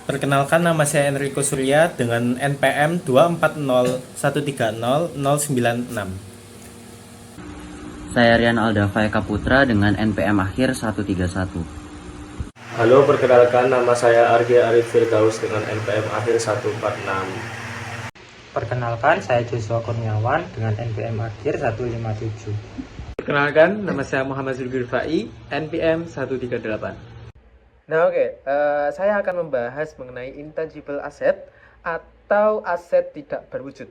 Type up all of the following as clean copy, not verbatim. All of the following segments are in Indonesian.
Perkenalkan, nama saya Enrico Surya dengan NPM 240130096. Saya Rian Aldava Eka Putra dengan NPM akhir 131. Halo, perkenalkan nama saya Argi Arif Firdaus dengan NPM akhir 146. Perkenalkan, saya Joshua Kurniawan dengan NPM akhir 157. Perkenalkan, nama saya Muhammad Zulkifli Fai, NPM 138. Nah, saya akan membahas mengenai intangible asset atau aset tidak berwujud.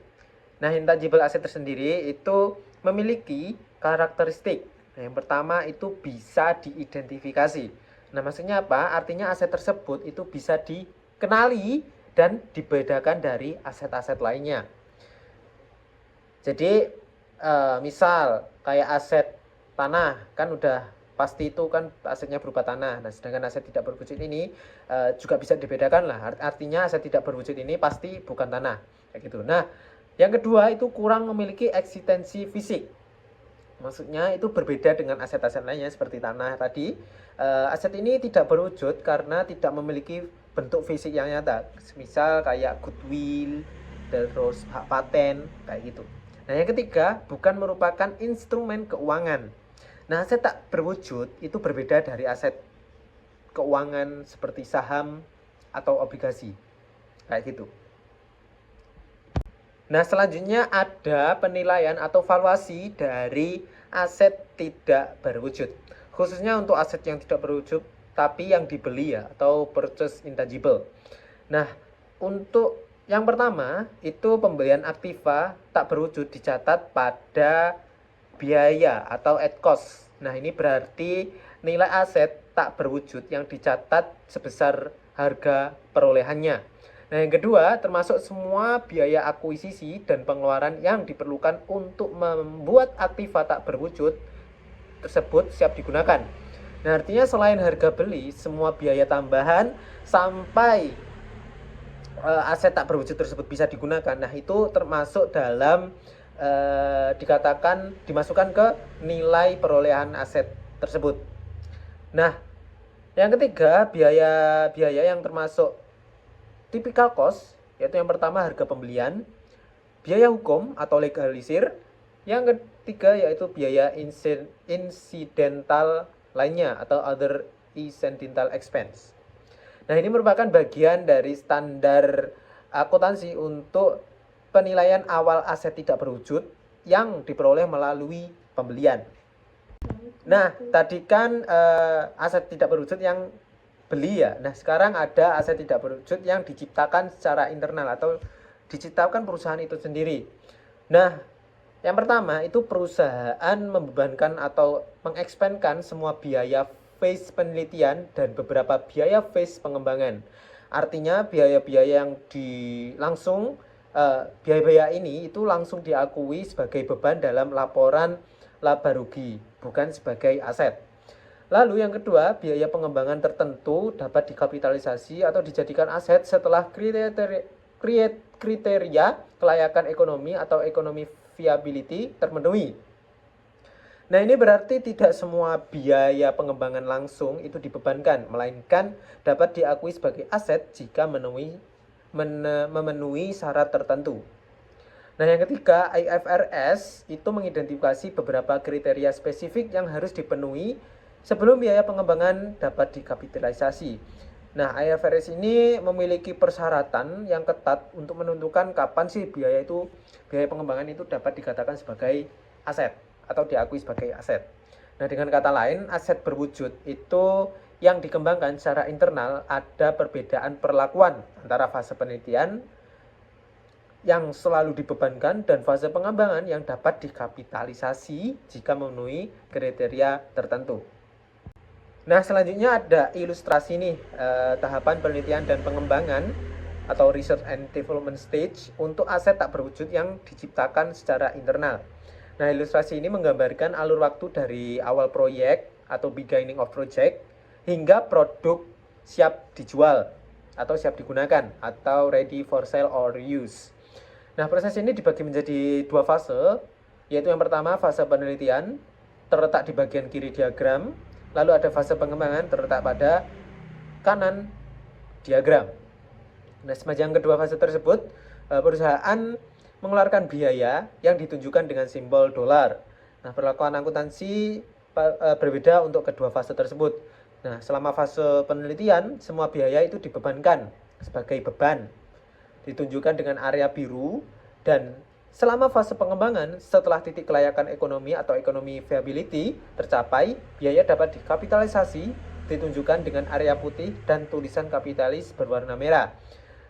Nah, intangible asset tersendiri itu memiliki karakteristik. Nah, yang pertama itu bisa diidentifikasi. Nah, maksudnya apa? Artinya aset tersebut itu bisa dikenali dan dibedakan dari aset-aset lainnya. Jadi, misal kayak aset tanah kan udah pasti itu kan asetnya berupa tanah. Nah, sedangkan aset tidak berwujud ini juga bisa dibedakan lah. Artinya aset tidak berwujud ini pasti bukan tanah, kayak gitu. Nah, yang kedua itu kurang memiliki eksistensi fisik. Maksudnya itu berbeda dengan aset-aset lainnya seperti tanah tadi. Aset ini tidak berwujud karena tidak memiliki bentuk fisik yang nyata. Misal kayak goodwill, terus hak paten, kayak gitu. Nah, yang ketiga bukan merupakan instrumen keuangan. Nah, aset tak berwujud itu berbeda dari aset keuangan seperti saham atau obligasi, kayak gitu. Nah, selanjutnya ada penilaian atau valuasi dari aset tidak berwujud. Khususnya untuk aset yang tidak berwujud tapi yang dibeli ya, atau purchase intangible. Nah, untuk yang pertama itu pembelian aktiva tak berwujud dicatat pada biaya atau at cost. Nah, ini berarti nilai aset tak berwujud yang dicatat sebesar harga perolehannya. Nah, yang kedua, termasuk semua biaya akuisisi dan pengeluaran yang diperlukan untuk membuat aktiva tak berwujud tersebut siap digunakan. Nah, artinya selain harga beli, semua biaya tambahan sampai aset tak berwujud tersebut bisa digunakan. Nah, itu termasuk dalam dikatakan dimasukkan ke nilai perolehan aset tersebut. Nah, yang ketiga, biaya yang termasuk typical cost, yaitu yang pertama harga pembelian, biaya hukum atau legalisir, yang ketiga yaitu biaya insidental lainnya atau other incidental expense. Nah, ini merupakan bagian dari standar akuntansi untuk penilaian awal aset tidak berwujud yang diperoleh melalui pembelian. Nah, tadi kan aset tidak berwujud yang beli ya. Nah, sekarang ada aset tidak berwujud yang diciptakan secara internal atau diciptakan perusahaan itu sendiri. Nah, yang pertama itu perusahaan membebankan atau mengekspenskan semua biaya phase penelitian dan beberapa biaya phase pengembangan. Artinya biaya-biaya yang biaya-biaya ini itu langsung diakui sebagai beban dalam laporan laba rugi, bukan sebagai aset. Lalu yang kedua, biaya pengembangan tertentu dapat dikapitalisasi atau dijadikan aset setelah kriteria kelayakan ekonomi atau ekonomi viability terpenuhi. Nah, ini berarti tidak semua biaya pengembangan langsung itu dibebankan, melainkan dapat diakui sebagai aset jika memenuhi syarat tertentu. Nah, yang ketiga, IFRS itu mengidentifikasi beberapa kriteria spesifik yang harus dipenuhi sebelum biaya pengembangan dapat dikapitalisasi. Nah, IFRS ini memiliki persyaratan yang ketat untuk menentukan kapan sih biaya pengembangan itu dapat dikatakan sebagai aset atau diakui sebagai aset. Nah, dengan kata lain, aset berwujud itu yang dikembangkan secara internal ada perbedaan perlakuan antara fase penelitian yang selalu dibebankan dan fase pengembangan yang dapat dikapitalisasi jika memenuhi kriteria tertentu. Nah, selanjutnya ada ilustrasi nih, tahapan penelitian dan pengembangan atau research and development stage untuk aset tak berwujud yang diciptakan secara internal. Nah, ilustrasi ini menggambarkan alur waktu dari awal proyek atau beginning of project hingga produk siap dijual atau siap digunakan atau ready for sale or use. Nah, proses ini dibagi menjadi dua fase, yaitu yang pertama fase penelitian terletak di bagian kiri diagram. Lalu ada fase pengembangan terletak pada kanan diagram. Nah, sepanjang kedua fase tersebut, perusahaan mengeluarkan biaya yang ditunjukkan dengan simbol dolar. Nah, perlakuan akuntansi berbeda untuk kedua fase tersebut. Nah, selama fase penelitian, semua biaya itu dibebankan sebagai beban, ditunjukkan dengan area biru, dan selama fase pengembangan, setelah titik kelayakan ekonomi atau ekonomi viability tercapai, biaya dapat dikapitalisasi, ditunjukkan dengan area putih dan tulisan kapitalis berwarna merah.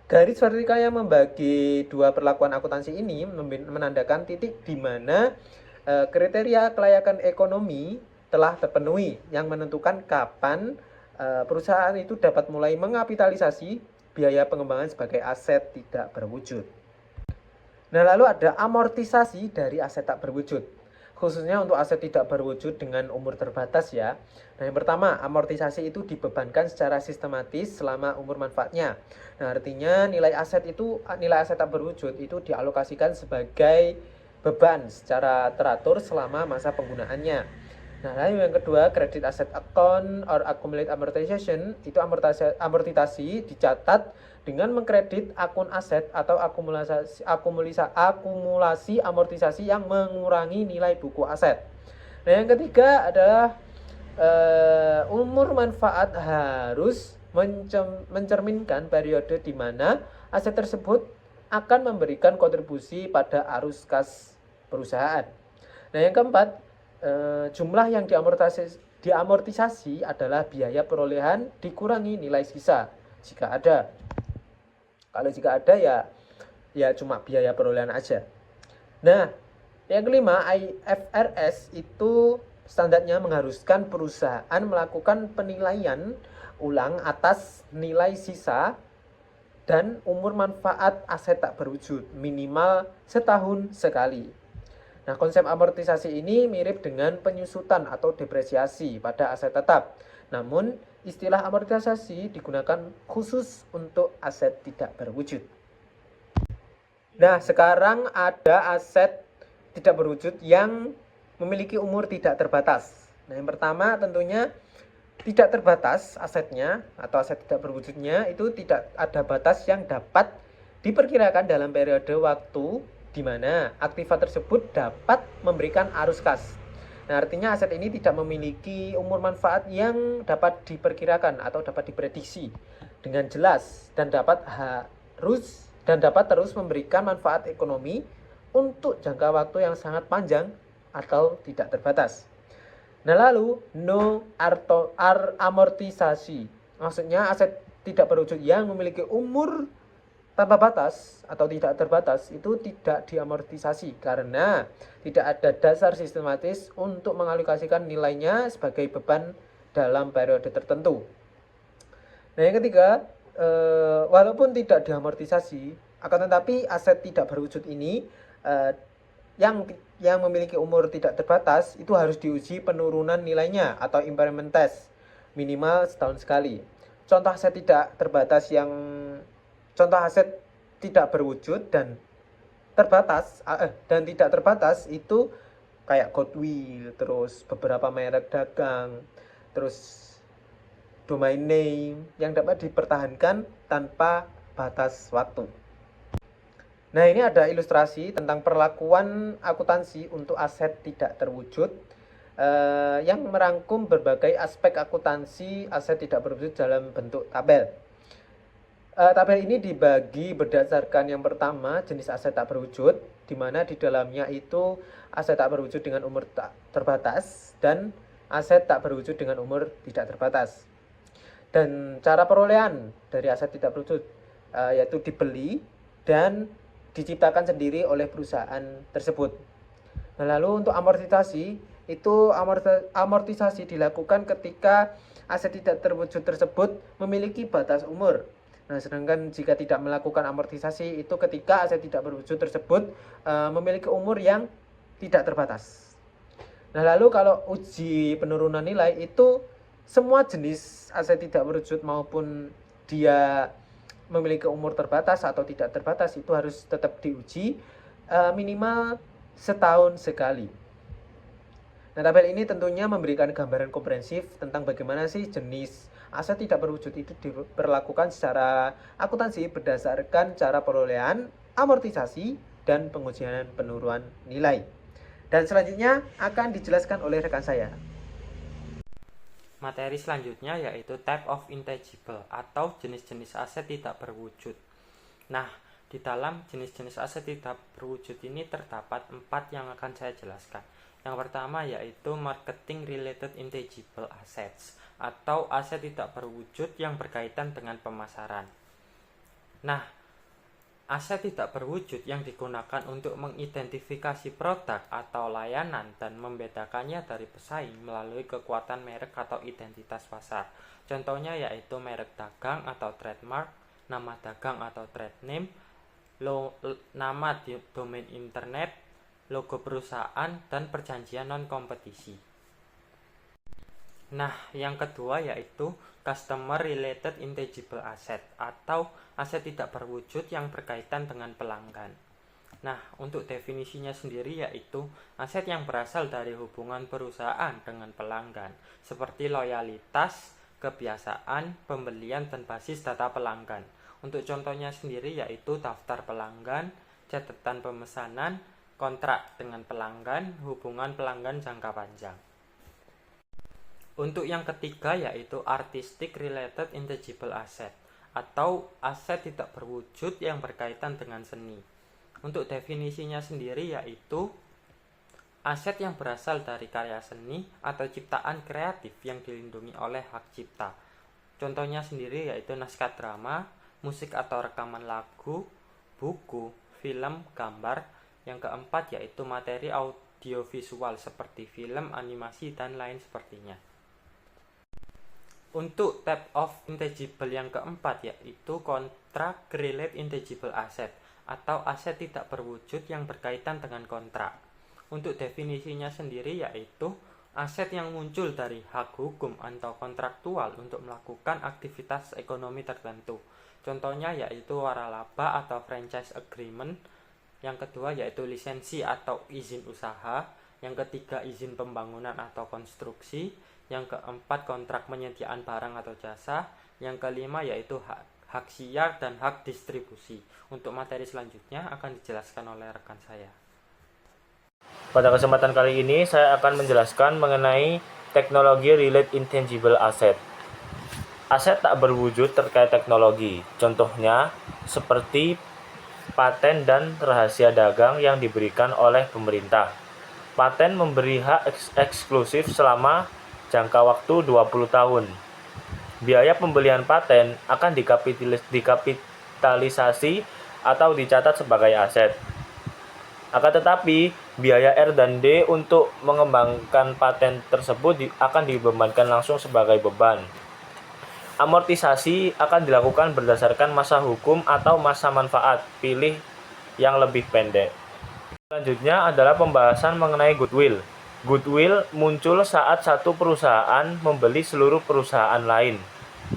Garis vertikal yang membagi dua perlakuan akuntansi ini menandakan titik di mana kriteria kelayakan ekonomi telah terpenuhi, yang menentukan kapan perusahaan itu dapat mulai mengapitalisasi biaya pengembangan sebagai aset tidak berwujud. Nah, lalu ada amortisasi dari aset tak berwujud, khususnya untuk aset tidak berwujud dengan umur terbatas ya. Nah, yang pertama, amortisasi itu dibebankan secara sistematis selama umur manfaatnya. Nah, artinya nilai aset tak berwujud itu dialokasikan sebagai beban secara teratur selama masa penggunaannya. Nah, lalu yang kedua, credit asset account or accumulate amortization, itu amortisasi dicatat dengan mengkredit akun aset atau akumulasi amortisasi yang mengurangi nilai buku aset. Nah, yang ketiga adalah umur manfaat harus mencerminkan periode di mana aset tersebut akan memberikan kontribusi pada arus kas perusahaan. Nah, yang keempat, jumlah yang diamortisasi adalah biaya perolehan dikurangi nilai sisa jika ada. Kalau jika ada ya cuma biaya perolehan aja. Nah, yang kelima, IFRS itu standarnya mengharuskan perusahaan melakukan penilaian ulang atas nilai sisa dan umur manfaat aset tak berwujud minimal setahun sekali. Nah, konsep amortisasi ini mirip dengan penyusutan atau depresiasi pada aset tetap. Namun, istilah amortisasi digunakan khusus untuk aset tidak berwujud. Nah, sekarang ada aset tidak berwujud yang memiliki umur tidak terbatas. Nah, yang pertama tentunya tidak terbatas asetnya atau aset tidak berwujudnya itu tidak ada batas yang dapat diperkirakan dalam periode waktu di mana aktiva tersebut dapat memberikan arus kas. Nah, artinya aset ini tidak memiliki umur manfaat yang dapat diperkirakan atau dapat diprediksi dengan jelas dan dapat terus memberikan manfaat ekonomi untuk jangka waktu yang sangat panjang atau tidak terbatas. Nah, lalu amortisasi, maksudnya aset tidak berwujud yang memiliki umur tanpa batas atau tidak terbatas itu tidak diamortisasi karena tidak ada dasar sistematis untuk mengalokasikan nilainya sebagai beban dalam periode tertentu. Nah, yang ketiga, walaupun tidak diamortisasi, akan tetapi aset tidak berwujud ini yang memiliki umur tidak terbatas itu harus diuji penurunan nilainya atau impairment test minimal setahun sekali. Contoh aset tidak berwujud dan tidak terbatas itu kayak goodwill, terus beberapa merek dagang, terus domain name yang dapat dipertahankan tanpa batas waktu. Nah, ini ada ilustrasi tentang perlakuan akuntansi untuk aset tidak terwujud yang merangkum berbagai aspek akuntansi aset tidak berwujud dalam bentuk tabel. Tabel ini dibagi berdasarkan yang pertama jenis aset tak berwujud, di mana di dalamnya itu aset tak berwujud dengan umur tak terbatas dan aset tak berwujud dengan umur tidak terbatas. Dan cara perolehan dari aset tidak berwujud yaitu dibeli dan diciptakan sendiri oleh perusahaan tersebut. Nah, lalu untuk amortisasi, itu amortisasi dilakukan ketika aset tidak terwujud tersebut memiliki batas umur. Nah, sedangkan jika tidak melakukan amortisasi itu ketika aset tidak berwujud tersebut memiliki umur yang tidak terbatas. Nah, lalu kalau uji penurunan nilai itu semua jenis aset tidak berwujud maupun dia memiliki umur terbatas atau tidak terbatas itu harus tetap diuji minimal setahun sekali. Nah, tabel ini tentunya memberikan gambaran komprehensif tentang bagaimana sih jenis aset tidak berwujud itu diperlakukan secara akuntansi berdasarkan cara perolehan, amortisasi, dan pengujian penurunan nilai. Dan selanjutnya akan dijelaskan oleh rekan saya. Materi selanjutnya yaitu type of intangible atau jenis-jenis aset tidak berwujud. Nah, di dalam jenis-jenis aset tidak berwujud ini terdapat 4 yang akan saya jelaskan. Yang pertama yaitu marketing related intangible assets atau aset tidak berwujud yang berkaitan dengan pemasaran. Nah, aset tidak berwujud yang digunakan untuk mengidentifikasi produk atau layanan dan membedakannya dari pesaing melalui kekuatan merek atau identitas pasar. Contohnya yaitu merek dagang atau trademark, nama dagang atau trade name, nama domain internet, logo perusahaan, dan perjanjian non-kompetisi. Nah, yang kedua yaitu customer related intangible asset atau aset tidak berwujud yang berkaitan dengan pelanggan. Nah, untuk definisinya sendiri yaitu aset yang berasal dari hubungan perusahaan dengan pelanggan, seperti loyalitas, kebiasaan, pembelian, dan basis data pelanggan. Untuk contohnya sendiri yaitu daftar pelanggan, catatan pemesanan, kontrak dengan pelanggan, hubungan pelanggan jangka panjang. Untuk yang ketiga yaitu artistic related intangible asset atau aset tidak berwujud yang berkaitan dengan seni. Untuk definisinya sendiri yaitu aset yang berasal dari karya seni atau ciptaan kreatif yang dilindungi oleh hak cipta. Contohnya sendiri yaitu naskah drama, musik atau rekaman lagu, buku, film, gambar. Yang keempat yaitu materi audiovisual seperti film, animasi, dan lain sepertinya. Untuk type of intangible yang keempat yaitu contract related intangible asset atau aset tidak berwujud yang berkaitan dengan kontrak. Untuk definisinya sendiri yaitu aset yang muncul dari hak hukum atau kontraktual untuk melakukan aktivitas ekonomi tertentu. Contohnya yaitu waralaba atau franchise agreement. Yang kedua yaitu lisensi atau izin usaha. Yang ketiga izin pembangunan atau konstruksi. Yang keempat kontrak penyediaan barang atau jasa. Yang kelima yaitu hak siar dan hak distribusi. Untuk materi selanjutnya akan dijelaskan oleh rekan saya. Pada kesempatan kali ini saya akan menjelaskan mengenai teknologi related intangible asset. Aset tak berwujud terkait teknologi. Contohnya seperti paten dan rahasia dagang yang diberikan oleh pemerintah. Paten memberi hak eksklusif selama jangka waktu 20 tahun. Biaya pembelian paten akan dikapitalisasi atau dicatat sebagai aset. Akan tetapi, biaya R dan D untuk mengembangkan paten tersebut akan dibebankan langsung sebagai beban. Amortisasi akan dilakukan berdasarkan masa hukum atau masa manfaat, pilih yang lebih pendek. Selanjutnya adalah pembahasan mengenai goodwill. Goodwill muncul saat satu perusahaan membeli seluruh perusahaan lain.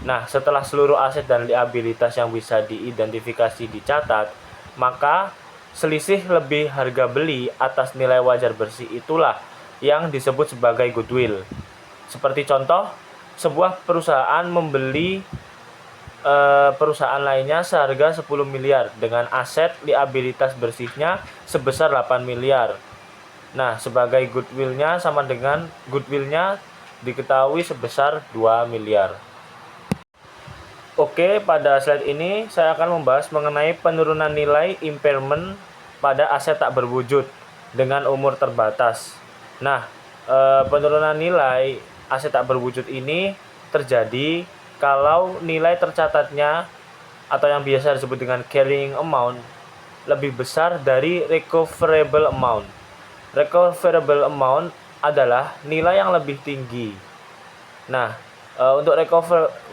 Nah, setelah seluruh aset dan liabilitas yang bisa diidentifikasi dicatat, maka selisih lebih harga beli atas nilai wajar bersih itulah yang disebut sebagai goodwill. Seperti contoh, sebuah perusahaan membeli perusahaan lainnya seharga 10 miliar dengan aset liabilitas bersihnya sebesar 8 miliar. Nah, sebagai goodwill-nya sama dengan goodwill-nya diketahui sebesar 2 miliar. Oke, pada slide ini saya akan membahas mengenai penurunan nilai impairment pada aset tak berwujud dengan umur terbatas. Nah, penurunan nilai aset tak berwujud ini terjadi kalau nilai tercatatnya atau yang biasa disebut dengan carrying amount lebih besar dari recoverable amount. Recoverable amount adalah nilai yang lebih tinggi. Nah, untuk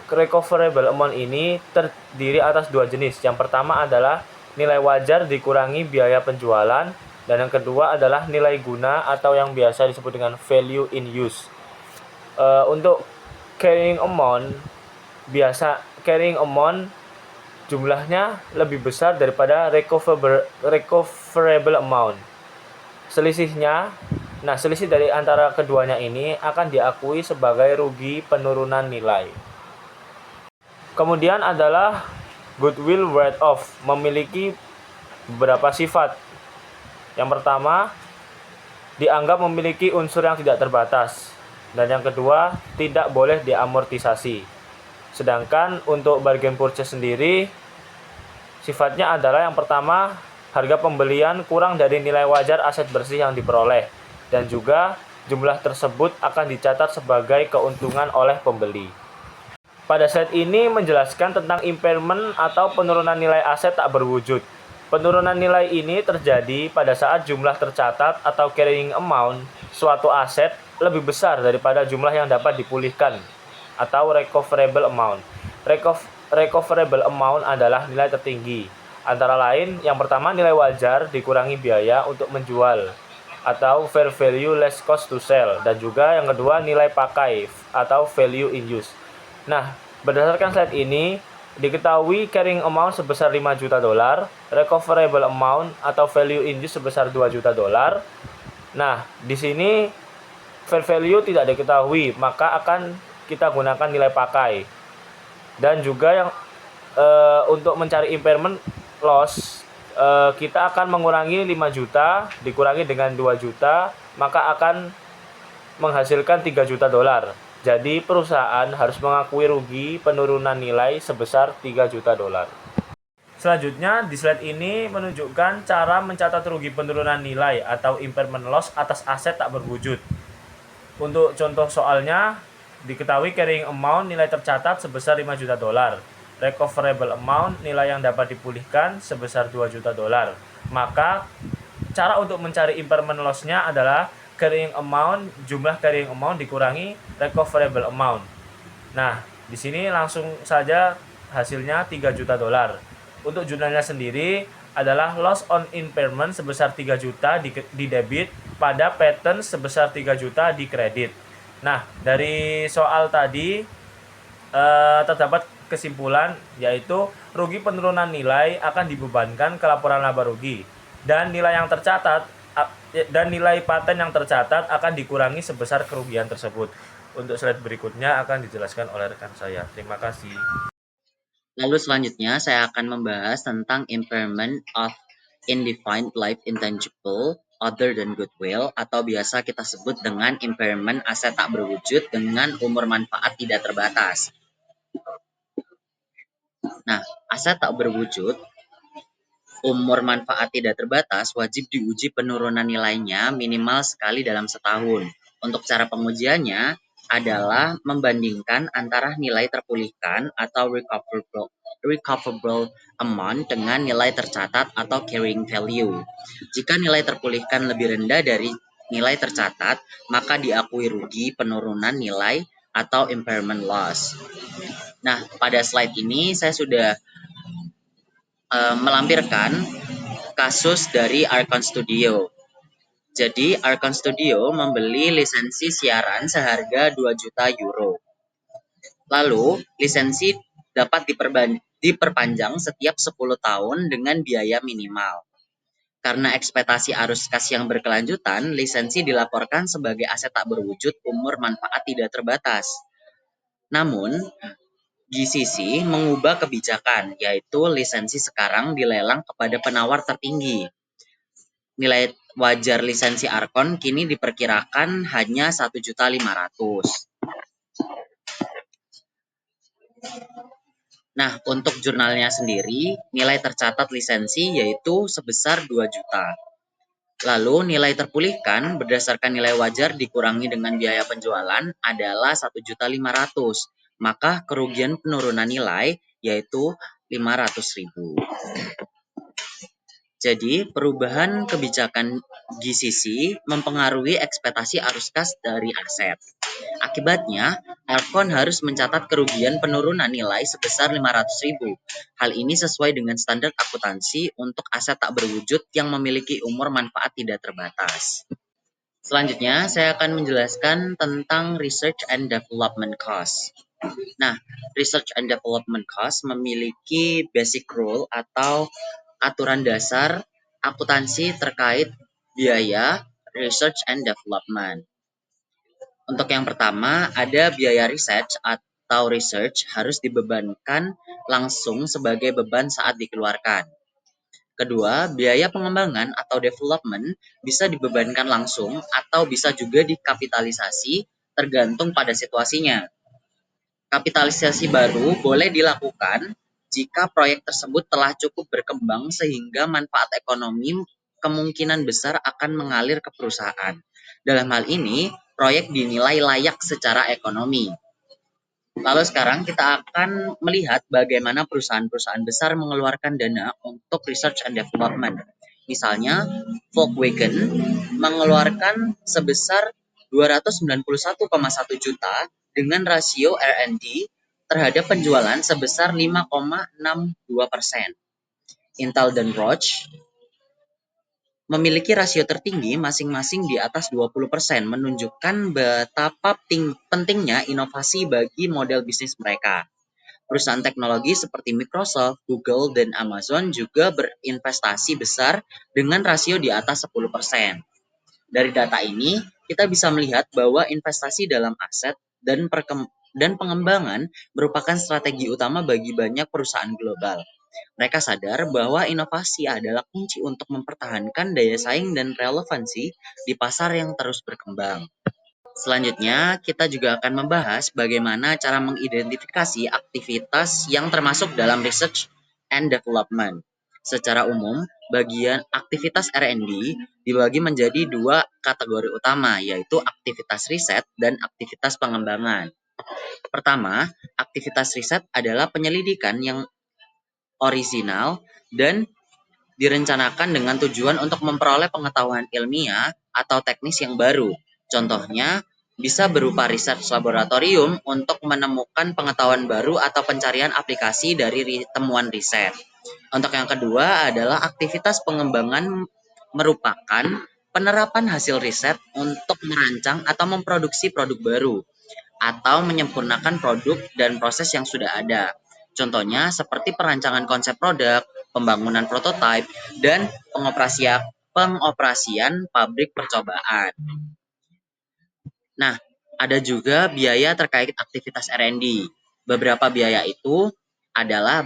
recoverable amount ini terdiri atas dua jenis. Yang pertama adalah nilai wajar dikurangi biaya penjualan, dan yang kedua adalah nilai guna atau yang biasa disebut dengan value in use. Untuk carrying amount jumlahnya lebih besar daripada recoverable amount. Selisihnya Nah, selisih dari antara keduanya ini akan diakui sebagai rugi penurunan nilai. Kemudian adalah goodwill write-off, memiliki beberapa sifat. Yang pertama, dianggap memiliki unsur yang tidak terbatas. Dan yang kedua, tidak boleh diamortisasi. Sedangkan untuk bargain purchase sendiri, sifatnya adalah yang pertama, harga pembelian kurang dari nilai wajar aset bersih yang diperoleh. Dan juga jumlah tersebut akan dicatat sebagai keuntungan oleh pembeli. Pada slide ini menjelaskan tentang impairment atau penurunan nilai aset tak berwujud. Penurunan nilai ini terjadi pada saat jumlah tercatat atau carrying amount suatu aset lebih besar daripada jumlah yang dapat dipulihkan atau recoverable amount. Recoverable amount adalah nilai tertinggi. Antara lain, yang pertama nilai wajar dikurangi biaya untuk menjual atau fair value less cost to sell, dan juga yang kedua nilai pakai atau value in use. Nah, berdasarkan slide ini, diketahui carrying amount sebesar 5 juta dolar, recoverable amount atau value in use sebesar 2 juta dolar. Nah, di sini fair value tidak diketahui, maka akan kita gunakan nilai pakai. Dan juga yang untuk mencari impairment loss, kita akan mengurangi 5 juta dikurangi dengan 2 juta, maka akan menghasilkan 3 juta dolar. Jadi perusahaan harus mengakui rugi penurunan nilai sebesar 3 juta dolar. Selanjutnya di slide ini menunjukkan cara mencatat rugi penurunan nilai atau impairment loss atas aset tak berwujud. Untuk contoh soalnya, diketahui carrying amount nilai tercatat sebesar 5 juta dolar. Recoverable amount nilai yang dapat dipulihkan sebesar 2 juta dolar. Maka cara untuk mencari impairment loss-nya adalah jumlah carrying amount dikurangi recoverable amount. Nah, di sini langsung saja hasilnya 3 juta dolar. Untuk jurnalnya sendiri adalah loss on impairment sebesar 3 juta di debit pada pattern sebesar 3 juta di kredit. Nah, dari soal tadi terdapat kesimpulan, yaitu rugi penurunan nilai akan dibebankan ke laporan laba rugi, dan nilai paten yang tercatat akan dikurangi sebesar kerugian tersebut. Untuk slide berikutnya akan dijelaskan oleh rekan saya. Terima kasih. Lalu selanjutnya saya akan membahas tentang impairment of indefinite life intangible other than goodwill, atau biasa kita sebut dengan impairment aset tak berwujud dengan umur manfaat tidak terbatas. Nah, aset tak berwujud umur manfaat tidak terbatas wajib diuji penurunan nilainya minimal sekali dalam setahun. Untuk cara pengujiannya adalah membandingkan antara nilai terpulihkan atau recoverable amount dengan nilai tercatat atau carrying value. Jika nilai terpulihkan lebih rendah dari nilai tercatat, maka diakui rugi penurunan nilai atau impairment loss. Nah, pada slide ini saya sudah melampirkan kasus dari Archon Studio. Jadi Archon Studio membeli lisensi siaran seharga 2 juta euro. Lalu lisensi dapat diperpanjang setiap 10 tahun dengan biaya minimal. Karena ekspektasi arus kas yang berkelanjutan, lisensi dilaporkan sebagai aset tak berwujud umur manfaat tidak terbatas. Namun, GCC mengubah kebijakan, yaitu lisensi sekarang dilelang kepada penawar tertinggi. Nilai wajar lisensi Archon kini diperkirakan hanya 1.500.000. Nah, untuk jurnalnya sendiri, nilai tercatat lisensi yaitu sebesar 2 juta. Lalu nilai terpulihkan berdasarkan nilai wajar dikurangi dengan biaya penjualan adalah 1.500.000. Maka kerugian penurunan nilai yaitu 500.000. Jadi, perubahan kebijakan GCC mempengaruhi ekspektasi arus kas dari aset. Akibatnya, Archon harus mencatat kerugian penurunan nilai sebesar 500.000. Hal ini sesuai dengan standar akuntansi untuk aset tak berwujud yang memiliki umur manfaat tidak terbatas. Selanjutnya, saya akan menjelaskan tentang research and development cost. Nah, research and development cost memiliki basic rule atau aturan dasar akuntansi terkait biaya research and development. Untuk yang pertama, ada biaya research atau research harus dibebankan langsung sebagai beban saat dikeluarkan. Kedua, biaya pengembangan atau development bisa dibebankan langsung atau bisa juga dikapitalisasi tergantung pada situasinya. Kapitalisasi baru boleh dilakukan jika proyek tersebut telah cukup berkembang sehingga manfaat ekonomi kemungkinan besar akan mengalir ke perusahaan. Dalam hal ini, proyek dinilai layak secara ekonomi. Lalu sekarang kita akan melihat bagaimana perusahaan-perusahaan besar mengeluarkan dana untuk research and development. Misalnya, Volkswagen mengeluarkan sebesar 291,1 juta dengan rasio R&D terhadap penjualan sebesar 5,62%. Intel dan Roche memiliki rasio tertinggi masing-masing di atas 20%, menunjukkan betapa pentingnya inovasi bagi model bisnis mereka. Perusahaan teknologi seperti Microsoft, Google, dan Amazon juga berinvestasi besar dengan rasio di atas 10%. Dari data ini, kita bisa melihat bahwa investasi dalam aset dan pengembangan merupakan strategi utama bagi banyak perusahaan global. Mereka sadar bahwa inovasi adalah kunci untuk mempertahankan daya saing dan relevansi di pasar yang terus berkembang. Selanjutnya, kita juga akan membahas bagaimana cara mengidentifikasi aktivitas yang termasuk dalam research and development. Secara umum, bagian aktivitas R&D dibagi menjadi dua kategori utama, yaitu aktivitas riset dan aktivitas pengembangan. Pertama, aktivitas riset adalah penyelidikan yang orisinal dan direncanakan dengan tujuan untuk memperoleh pengetahuan ilmiah atau teknis yang baru. Contohnya, bisa berupa riset laboratorium untuk menemukan pengetahuan baru atau pencarian aplikasi dari temuan riset. Untuk yang kedua adalah aktivitas pengembangan, merupakan penerapan hasil riset untuk merancang atau memproduksi produk baru atau menyempurnakan produk dan proses yang sudah ada. Contohnya seperti perancangan konsep produk, pembangunan prototipe, dan pengoperasian pabrik percobaan. Nah, ada juga biaya terkait aktivitas R&D. Beberapa biaya itu adalah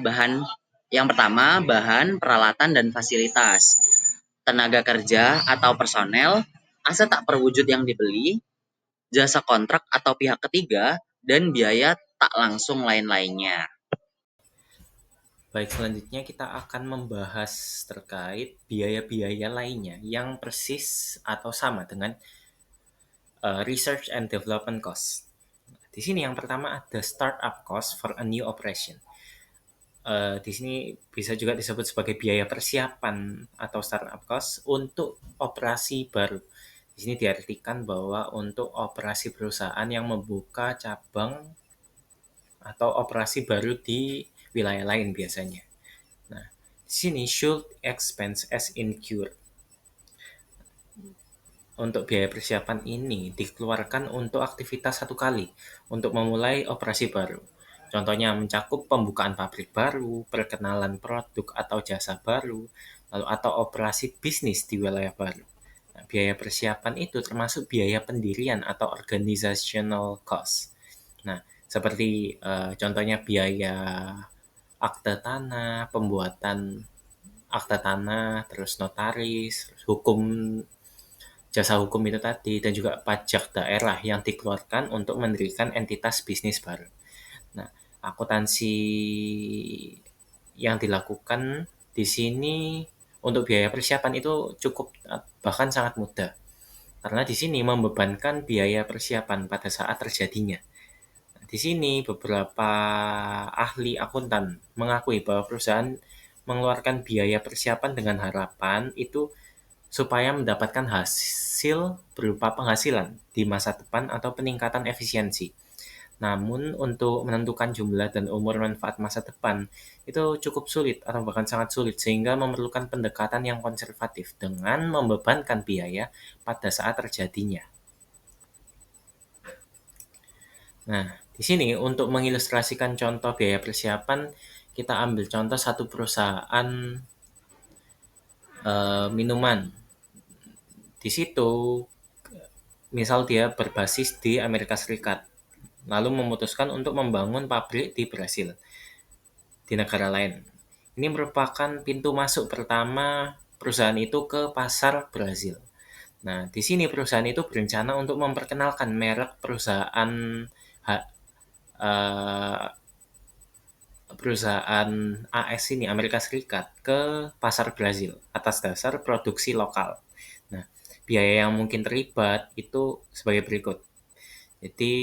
yang pertama, bahan, peralatan, dan fasilitas, tenaga kerja atau personel, aset tak terwujud yang dibeli, jasa kontrak atau pihak ketiga, dan biaya tak langsung lain-lainnya. Baik, selanjutnya kita akan membahas terkait biaya-biaya lainnya yang persis atau sama dengan research and development cost. Di sini yang pertama ada startup cost for a new operation. Di sini bisa juga disebut sebagai biaya persiapan atau startup cost untuk operasi baru. Di sini diartikan bahwa untuk operasi perusahaan yang membuka cabang atau operasi baru di wilayah lain biasanya. Nah, di sini should expense as incurred. Untuk biaya persiapan ini dikeluarkan untuk aktivitas satu kali untuk memulai operasi baru. Contohnya mencakup pembukaan pabrik baru, perkenalan produk atau jasa baru, lalu atau operasi bisnis di wilayah baru. Nah, biaya persiapan itu termasuk biaya pendirian atau organizational cost. Nah, seperti contohnya biaya akte tanah, pembuatan akte tanah, terus notaris, jasa hukum itu tadi, dan juga pajak daerah yang dikeluarkan untuk mendirikan entitas bisnis baru. Nah, akuntansi yang dilakukan di sini untuk biaya persiapan itu cukup bahkan sangat mudah. Karena di sini membebankan biaya persiapan pada saat terjadinya. Di sini beberapa ahli akuntan mengakui bahwa perusahaan mengeluarkan biaya persiapan dengan harapan itu supaya mendapatkan hasil berupa penghasilan di masa depan atau peningkatan efisiensi. Namun untuk menentukan jumlah dan umur manfaat masa depan itu cukup sulit atau bahkan sangat sulit sehingga memerlukan pendekatan yang konservatif dengan membebankan biaya pada saat terjadinya. Nah, di sini untuk mengilustrasikan contoh biaya persiapan, kita ambil contoh satu perusahaan minuman di situ misal dia berbasis di Amerika Serikat, lalu memutuskan untuk membangun pabrik di Brasil, di negara lain. Ini merupakan pintu masuk pertama perusahaan itu ke pasar Brasil. Nah, di sini perusahaan itu berencana untuk memperkenalkan merek perusahaan perusahaan AS ini, Amerika Serikat, ke pasar Brasil atas dasar produksi lokal. Nah, biaya yang mungkin terlibat itu sebagai berikut. Jadi,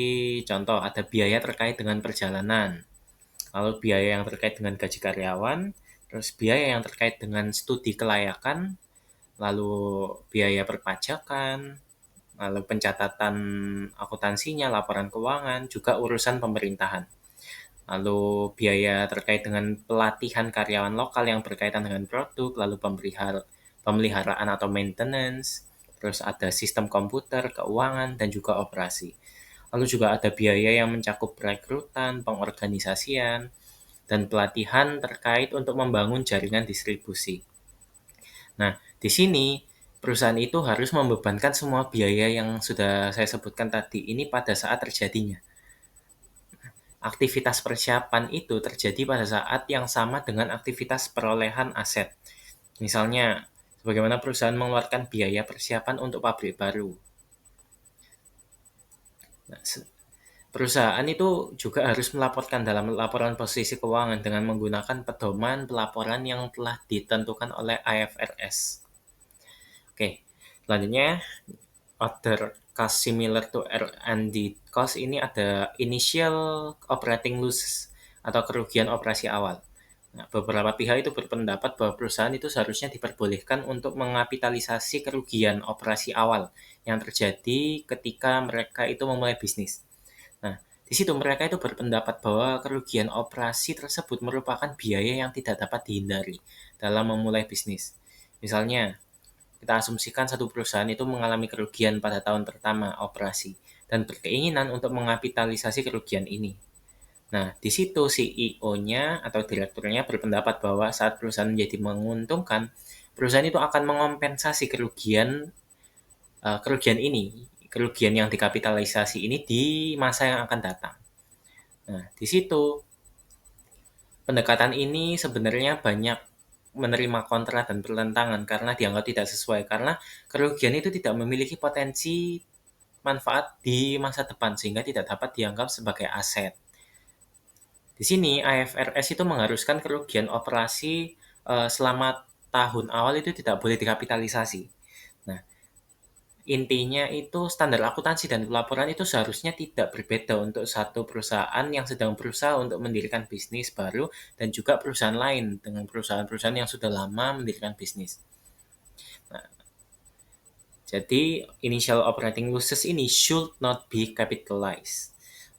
contoh ada biaya terkait dengan perjalanan, lalu biaya yang terkait dengan gaji karyawan, terus biaya yang terkait dengan studi kelayakan, lalu biaya perpajakan, lalu pencatatan akuntansinya, laporan keuangan, juga urusan pemerintahan. Lalu biaya terkait dengan pelatihan karyawan lokal yang berkaitan dengan produk, lalu pemeliharaan atau maintenance, terus ada sistem komputer, keuangan, dan juga operasi. Lalu juga ada biaya yang mencakup perekrutan, pengorganisasian, dan pelatihan terkait untuk membangun jaringan distribusi. Nah, di sini perusahaan itu harus membebankan semua biaya yang sudah saya sebutkan tadi ini pada saat terjadinya. Aktivitas persiapan itu terjadi pada saat yang sama dengan aktivitas perolehan aset. Misalnya, bagaimana perusahaan mengeluarkan biaya persiapan untuk pabrik baru. Nah, perusahaan itu juga harus melaporkan dalam laporan posisi keuangan dengan menggunakan pedoman pelaporan yang telah ditentukan oleh IFRS. Oke, selanjutnya other cost similar to R&D cost ini ada initial operating losses atau kerugian operasi awal. Nah, beberapa pihak itu berpendapat bahwa perusahaan itu seharusnya diperbolehkan untuk mengapitalisasi kerugian operasi awal yang terjadi ketika mereka itu memulai bisnis. Nah, di situ mereka itu berpendapat bahwa kerugian operasi tersebut merupakan biaya yang tidak dapat dihindari dalam memulai bisnis. Misalnya, kita asumsikan satu perusahaan itu mengalami kerugian pada tahun pertama operasi dan berkeinginan untuk mengapitalisasi kerugian ini. Nah, di situ CEO-nya atau direkturnya berpendapat bahwa saat perusahaan menjadi menguntungkan, perusahaan itu akan mengompensasi kerugian yang dikapitalisasi ini di masa yang akan datang. Nah, di situ pendekatan ini sebenarnya banyak menerima kontra dan pertentangan karena dianggap tidak sesuai, karena kerugian itu tidak memiliki potensi manfaat di masa depan sehingga tidak dapat dianggap sebagai aset. Di sini IFRS itu mengharuskan kerugian operasi selama tahun awal itu tidak boleh dikapitalisasi. Nah, intinya itu standar akuntansi dan pelaporan itu seharusnya tidak berbeda untuk satu perusahaan yang sedang berusaha untuk mendirikan bisnis baru dan juga perusahaan lain dengan perusahaan-perusahaan yang sudah lama mendirikan bisnis. Nah, jadi initial operating losses ini should not be capitalized.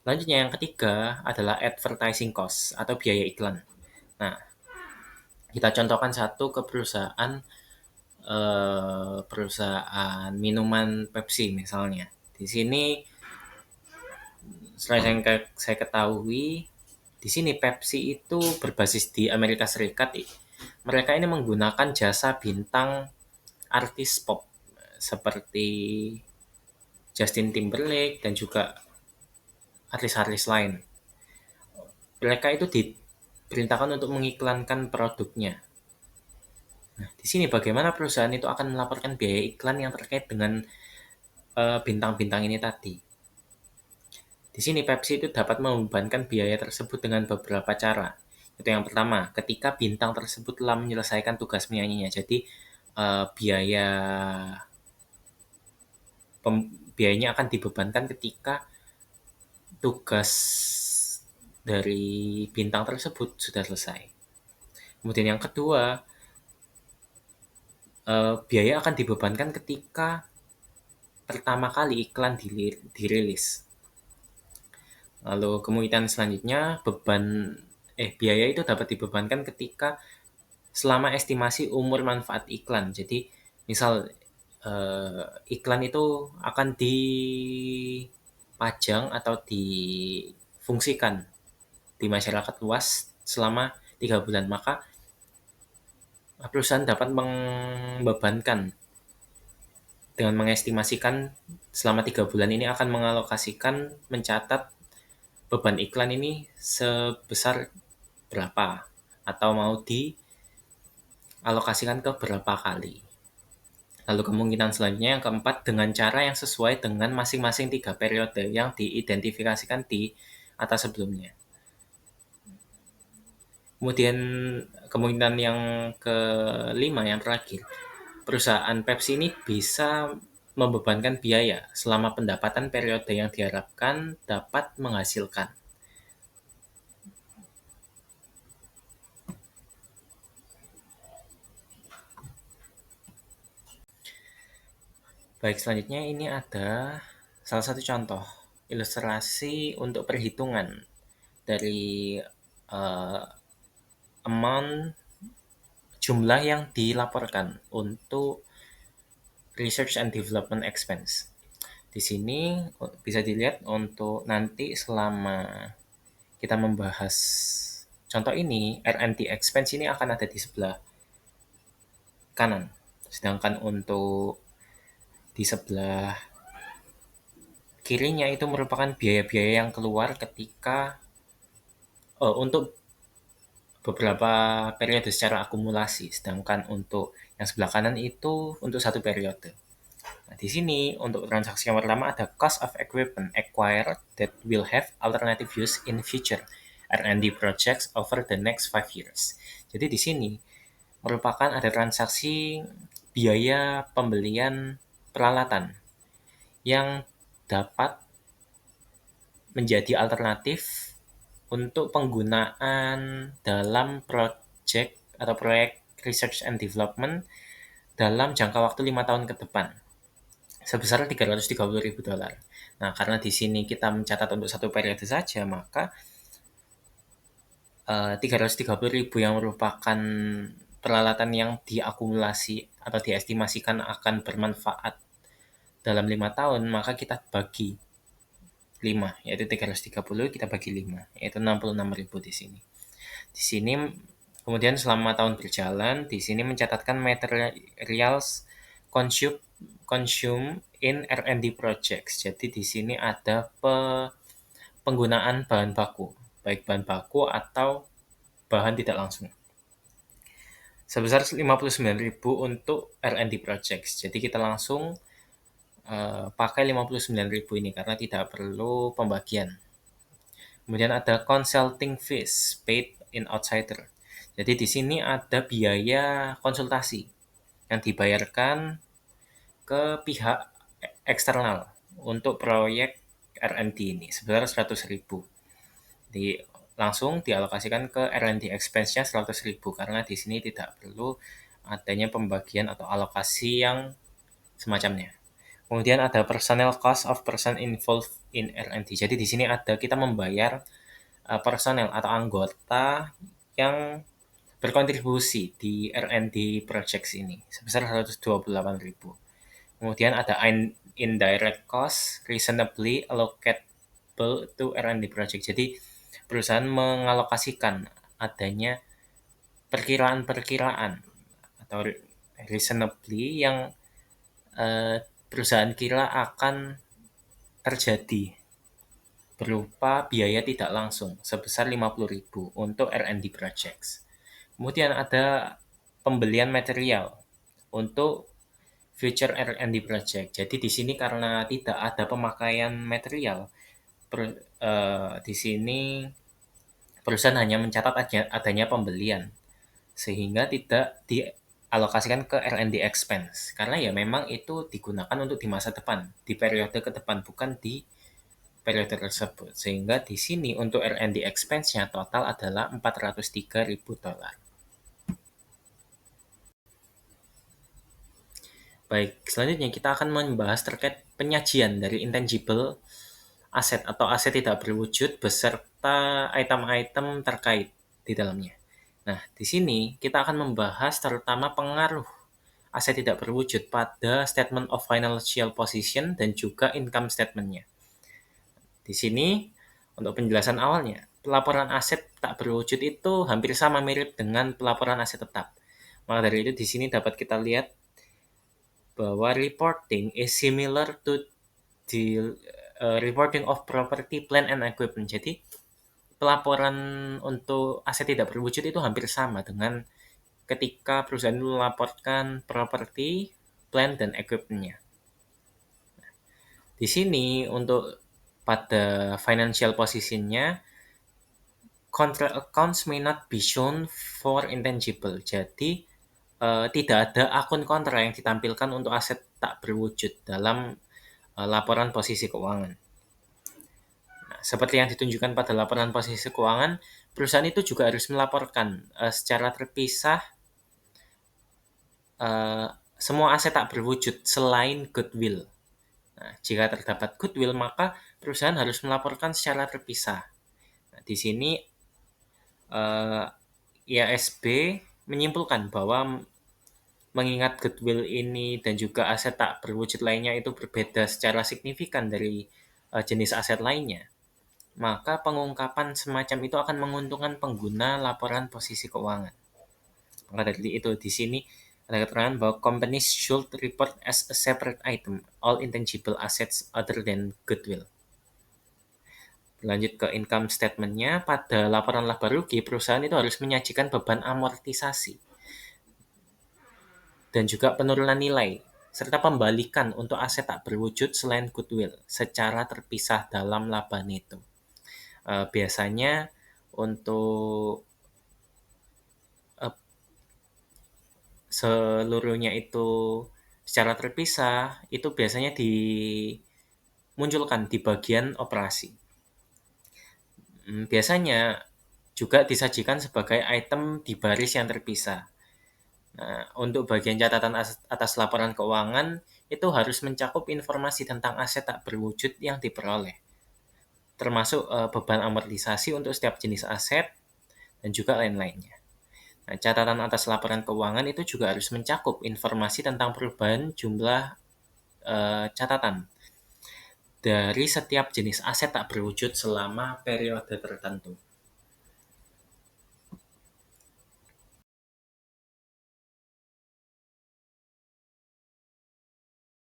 Selanjutnya yang ketiga adalah advertising cost atau biaya iklan. Nah, kita contohkan satu ke perusahaan minuman Pepsi misalnya. Di sini setelah saya ketahui, di sini Pepsi itu berbasis di Amerika Serikat. Mereka ini menggunakan jasa bintang artis pop seperti Justin Timberlake dan juga artis-artis lain. Mereka itu diperintahkan untuk mengiklankan produknya. Nah, di sini bagaimana perusahaan itu akan melaporkan biaya iklan yang terkait dengan bintang-bintang ini tadi. Di sini Pepsi itu dapat membebankan biaya tersebut dengan beberapa cara. Itu yang pertama, ketika bintang tersebut telah menyelesaikan tugas menyanyinya. Jadi biayanya akan dibebankan ketika tugas dari bintang tersebut sudah selesai. Kemudian yang kedua, biaya akan dibebankan ketika pertama kali iklan dirilis. Lalu kemudian selanjutnya biaya itu dapat dibebankan ketika selama estimasi umur manfaat iklan. Jadi misal iklan itu akan dipajang atau difungsikan di masyarakat luas selama 3 bulan, maka perusahaan dapat membebankan dengan mengestimasikan selama 3 bulan ini akan mengalokasikan mencatat beban iklan ini sebesar berapa atau mau dialokasikan ke berapa kali. Lalu kemungkinan selanjutnya yang keempat dengan cara yang sesuai dengan masing-masing 3 periode yang diidentifikasikan di atas sebelumnya. Kemudian kemungkinan yang kelima yang terakhir, perusahaan Pepsi ini bisa membebankan biaya selama pendapatan periode yang diharapkan dapat menghasilkan. Baik, selanjutnya ini ada salah satu contoh ilustrasi untuk perhitungan dari amount jumlah yang dilaporkan untuk research and development expense. Di sini bisa dilihat untuk nanti selama kita membahas contoh ini, R&D expense ini akan ada di sebelah kanan. Sedangkan untuk di sebelah kirinya itu merupakan biaya-biaya yang keluar ketika untuk beberapa periode secara akumulasi, sedangkan untuk yang sebelah kanan itu untuk satu periode. Nah, di sini untuk transaksi yang pertama ada cost of equipment acquired that will have alternative use in future R&D projects over the next 5 years. Jadi di sini merupakan ada transaksi biaya pembelian peralatan yang dapat menjadi alternatif untuk penggunaan dalam project atau proyek research and development dalam jangka waktu 5 tahun ke depan sebesar $330.000. Nah, karena di sini kita mencatat untuk satu periode saja, maka 330.000 yang merupakan peralatan yang diakumulasi atau diestimasikan akan bermanfaat dalam 5 tahun, maka kita bagi 5, yaitu 330 kita bagi 5, yaitu 66.000 di sini. Di sini kemudian selama tahun berjalan, di sini mencatatkan materials consume in R&D projects. Jadi di sini ada penggunaan bahan baku, baik bahan baku atau bahan tidak langsung. Sebesar 59.000 untuk R&D projects. Jadi kita langsung pakai 59.000 ini karena tidak perlu pembagian. Kemudian ada consulting fees paid in outsider. Jadi di sini ada biaya konsultasi yang dibayarkan ke pihak eksternal untuk proyek R&D ini sebesar 100.000. Jadi langsung dialokasikan ke R&D expense-nya 100.000 karena di sini tidak perlu adanya pembagian atau alokasi yang semacamnya. Kemudian ada personnel cost of person involved in R&D. Jadi di sini ada kita membayar personel atau anggota yang berkontribusi di R&D projects ini sebesar 128.000. Kemudian ada indirect cost reasonably allocatable to R&D project. Jadi perusahaan mengalokasikan adanya perkiraan-perkiraan atau reasonably yang perusahaan kira akan terjadi berupa biaya tidak langsung sebesar 50.000 untuk R&D projects. Kemudian ada pembelian material untuk future R&D project. Jadi di sini karena tidak ada pemakaian material, di sini perusahaan hanya mencatat adanya pembelian sehingga tidak dialokasikan ke R&D expense karena ya memang itu digunakan untuk di masa depan, di periode ke depan, bukan di periode tersebut. Sehingga di sini untuk R&D expense-nya total adalah $403.000. Baik, selanjutnya kita akan membahas terkait penyajian dari intangible aset atau aset tidak berwujud beserta item-item terkait di dalamnya. Nah, di sini kita akan membahas terutama pengaruh aset tidak berwujud pada statement of financial position dan juga income statement-nya. Di sini, untuk penjelasan awalnya, pelaporan aset tak berwujud itu hampir sama mirip dengan pelaporan aset tetap. Maka dari itu di sini dapat kita lihat bahwa reporting is similar to the reporting of property, plant, and equipment. Jadi, pelaporan untuk aset tidak berwujud itu hampir sama dengan ketika perusahaan itu melaporkan properti, plant, dan equipment-nya. Di sini untuk pada financial position-nya, contract accounts may not be shown for intangible. Jadi, tidak ada akun kontra yang ditampilkan untuk aset tak berwujud dalam laporan posisi keuangan. Nah, seperti yang ditunjukkan pada laporan posisi keuangan, perusahaan itu juga harus melaporkan secara terpisah semua aset tak berwujud selain goodwill. Nah, jika terdapat goodwill, maka perusahaan harus melaporkan secara terpisah. Nah, di sini IASB menyimpulkan bahwa mengingat goodwill ini dan juga aset tak berwujud lainnya itu berbeda secara signifikan dari jenis aset lainnya, maka pengungkapan semacam itu akan menguntungkan pengguna laporan posisi keuangan. Maka dari itu di sini ada keterangan bahwa companies should report as a separate item all intangible assets other than goodwill. Lanjut ke income statement-nya, pada laporan laba rugi, perusahaan itu harus menyajikan beban amortisasi dan juga penurunan nilai, serta pembalikan untuk aset tak berwujud selain goodwill secara terpisah dalam laba neto. Biasanya untuk seluruhnya itu secara terpisah, itu biasanya dimunculkan di bagian operasi. Biasanya juga disajikan sebagai item di baris yang terpisah. Nah, untuk bagian catatan atas laporan keuangan, itu harus mencakup informasi tentang aset tak berwujud yang diperoleh, termasuk beban amortisasi untuk setiap jenis aset, dan juga lain-lainnya. Nah, catatan atas laporan keuangan itu juga harus mencakup informasi tentang perubahan jumlah catatan dari setiap jenis aset tak berwujud selama periode tertentu.